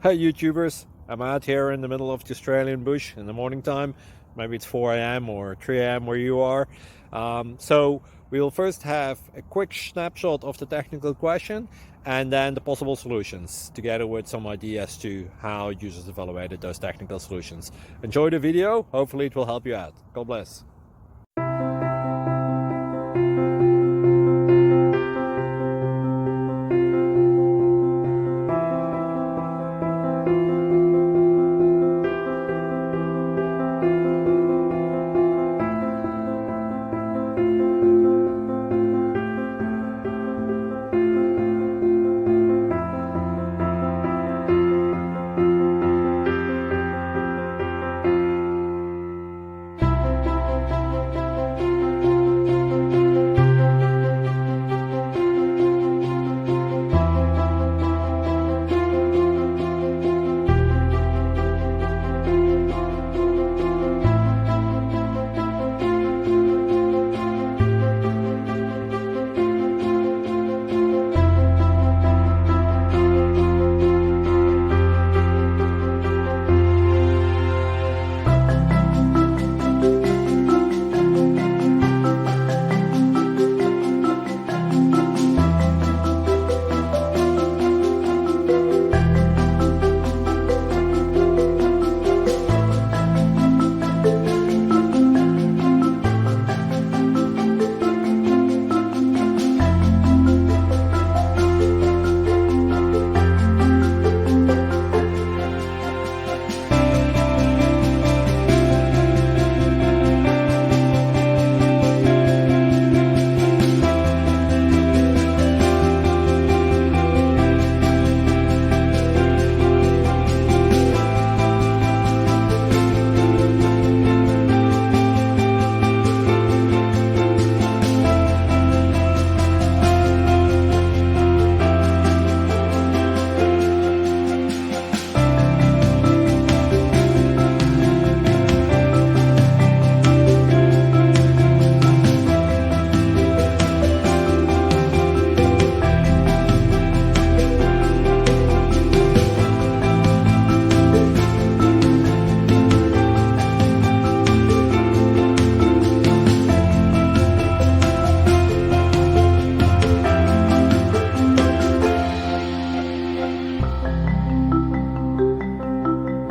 Hey YouTubers, I'm out here in the middle of the Australian bush in the morning time. Maybe it's 4 a.m. or 3 a.m. where you are. So we'll first have a quick snapshot of the technical question and then the possible solutions, together with some ideas to how users evaluated those technical solutions. Enjoy the video, hopefully it will help you out. God bless.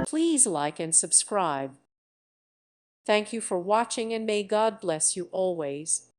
Please like and subscribe. Thank you for watching, and may God bless you always.